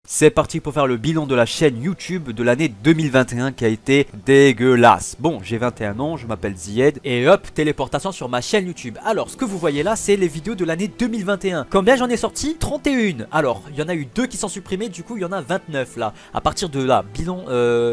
C'est parti pour faire le bilan de la chaîne YouTube de l'année 2021 qui a été dégueulasse. Bon, j'ai 21 ans, je m'appelle Zied et hop, téléportation sur ma chaîne YouTube. Alors, ce que vous voyez là, c'est les vidéos de l'année 2021. Combien j'en ai sorti? 31. Alors, il y en a eu 2 qui sont supprimés, du coup, il y en a 29 là. À partir de là, bilan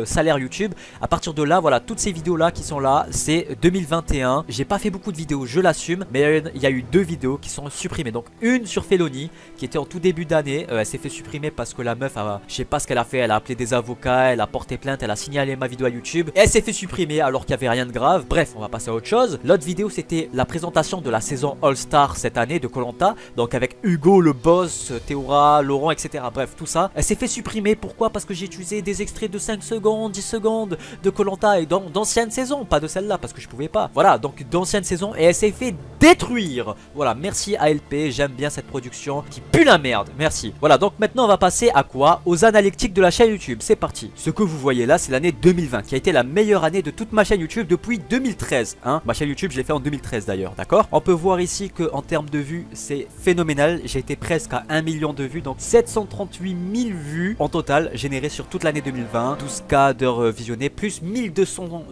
salaire YouTube. À partir de là, voilà, toutes ces vidéos là qui sont là, c'est 2021. J'ai pas fait beaucoup de vidéos, je l'assume, mais il y a eu 2 vidéos qui sont supprimées. Donc, une sur Felony qui était en tout début d'année. Elle s'est fait supprimer parce que la meuf, je sais pas ce qu'elle a fait, elle a appelé des avocats, elle a porté plainte, elle a signalé ma vidéo à YouTube et elle s'est fait supprimer alors qu'il n'y avait rien de grave. Bref, on va passer à autre chose. L'autre vidéo, c'était la présentation de la saison All-Star cette année de Koh-Lanta, donc avec Hugo le boss, Théora, Laurent, etc. Bref, tout ça. Elle s'est fait supprimer. Pourquoi? Parce que j'ai utilisé des extraits de 5 secondes, 10 secondes de Koh-Lanta et d'anciennes saisons, pas de celle-là parce que je pouvais pas. Voilà, donc d'anciennes saisons et elle s'est fait détruire. Voilà, merci ALP, j'aime bien cette production qui pue la merde. Merci. Voilà, donc maintenant on va passer à quoi? Aux analytiques de la chaîne YouTube. C'est parti. Ce que vous voyez là, c'est l'année 2020 qui a été la meilleure année de toute ma chaîne YouTube depuis 2013. Hein, ma chaîne YouTube, je l'ai fait en 2013 d'ailleurs, d'accord? On peut voir ici que en termes de vues, c'est phénoménal. J'ai été presque à 1 million de vues, donc 738 000 vues en total générées sur toute l'année 2020. 12K d'heures visionnées, plus 1200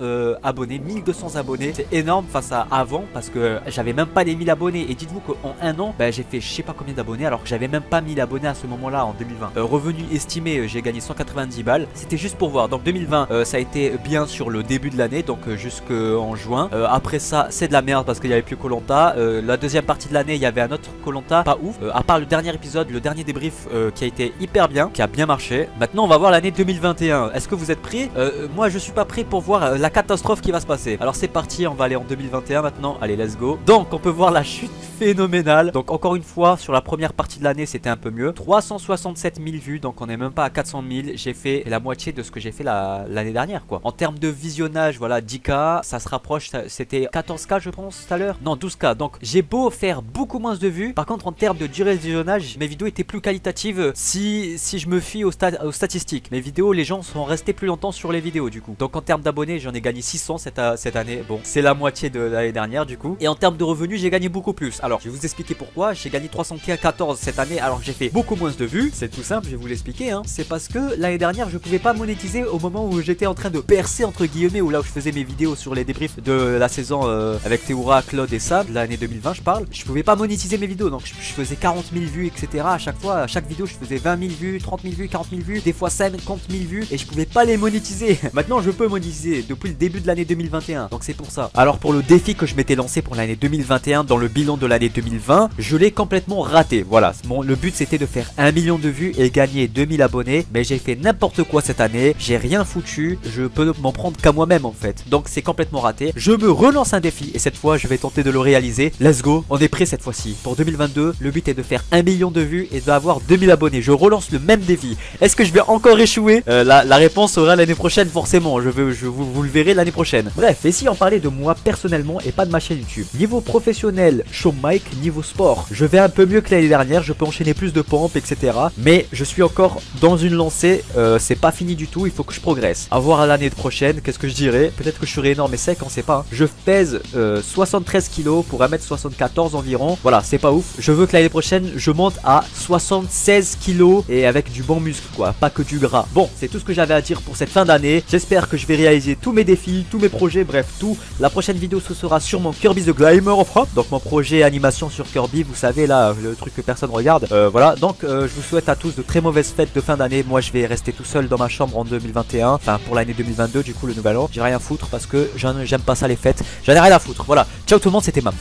abonnés. 1200 abonnés, c'est énorme face à avant parce que j'avais même pas les 1000 abonnés. Et dites-vous qu'en un an, j'ai fait je sais pas combien d'abonnés alors que j'avais même pas 1000 abonnés à ce moment-là en 2020. Revenu estimé, j'ai gagné 190 balles. C'était juste pour voir. Donc 2020, ça a été bien sur le début de l'année, donc jusqu'en juin. Après ça, c'est de la merde parce qu'il n'y avait plus Koh-Lanta. La deuxième partie de l'année, il y avait un autre Koh-Lanta, pas ouf. À part le dernier épisode, le dernier débrief qui a été hyper bien, qui a bien marché. Maintenant, on va voir l'année 2021. Est-ce que vous êtes prêts? Moi, je suis pas prêt pour voir la catastrophe qui va se passer. Alors c'est parti, on va aller en 2021 maintenant. Allez, let's go. Donc, on peut voir la chute phénoménale. Donc encore une fois, sur la première partie de l'année, c'était un peu mieux. 367 000 vues, donc on n'est même pas à 400 000. J'ai fait la moitié de ce que j'ai fait l'année dernière, quoi. En termes de visionnage, voilà, 10K, ça se rapproche. C'était 14K, je pense, tout à l'heure. Non, 12K. Donc j'ai beau faire beaucoup moins de vues. Par contre, en termes de durée de visionnage, mes vidéos étaient plus qualitatives si je me fie aux statistiques. Mes vidéos, les gens sont restés plus longtemps sur les vidéos, du coup. Donc en termes d'abonnés, j'en ai gagné 600 cette année. Bon, c'est la moitié de l'année dernière, du coup. Et en termes de revenus, j'ai gagné beaucoup plus. Alors, je vais vous expliquer pourquoi. J'ai gagné 314 cette année alors que j'ai fait beaucoup moins de vues. C'est tout simple, je vais vous l'expliquer, hein. C'est parce que l'année dernière, je pouvais pas monétiser au moment où j'étais en train de percer, entre guillemets, ou là où je faisais mes vidéos sur les débriefs de la saison avec Théora, Claude et Sam, de l'année 2020, je parle. Je pouvais pas monétiser mes vidéos, donc je faisais 40 000 vues, etc. À chaque fois, à chaque vidéo, je faisais 20 000 vues, 30 000 vues, 40 000 vues, des fois 50 000 vues, et je pouvais pas les monétiser. Maintenant, je peux monétiser depuis le début de l'année 2021, donc c'est pour ça. Alors, pour le défi que je m'étais lancé pour l'année 2021 dans le bilan de l'année 2020, je l'ai complètement raté. Voilà, le but c'était de faire 1 million de vues et gagner 2000 abonnés, mais j'ai fait n'importe quoi cette année, j'ai rien foutu, je peux m'en prendre qu'à moi-même en fait. Donc c'est complètement raté. Je me relance un défi et cette fois je vais tenter de le réaliser. Let's go, on est prêt cette fois-ci. Pour 2022, le but est de faire 1 million de vues et d'avoir 2000 abonnés. Je relance le même défi. Est-ce que je vais encore échouer? La réponse sera l'année prochaine forcément. Vous le verrez l'année prochaine. Bref, et si on parlait de moi personnellement et pas de ma chaîne YouTube. Niveau professionnel, show mic, niveau sport, je vais un peu mieux que l'année dernière, je peux enchaîner plus de pompes, etc. Mais je suis encore dans une lancée, c'est pas fini du tout, il faut que je progresse. À voir à l'année prochaine, qu'est-ce que je dirais? Peut-être que je serai énorme et sec, on sait pas. Hein. Je pèse 73 kg pour 1m74 environ. Voilà, c'est pas ouf. Je veux que l'année prochaine, je monte à 76 kg et avec du bon muscle, quoi, pas que du gras. Bon, c'est tout ce que j'avais à dire pour cette fin d'année. J'espère que je vais réaliser tous mes défis, tous mes projets, bref, tout. La prochaine vidéo, ce sera sur mon Kirby the Gamer of Hope, donc mon projet animation sur Kirby, vous savez là, le truc que personne regarde. Voilà, donc je vous souhaite à tous de très mauvaises fêtes de fin d'année. Moi je vais rester tout seul dans ma chambre en 2021, enfin pour l'année 2022 du coup, le nouvel an. J'ai rien à foutre parce que j'aime pas ça les fêtes, j'en ai rien à foutre. Voilà, ciao tout le monde, c'était Mam.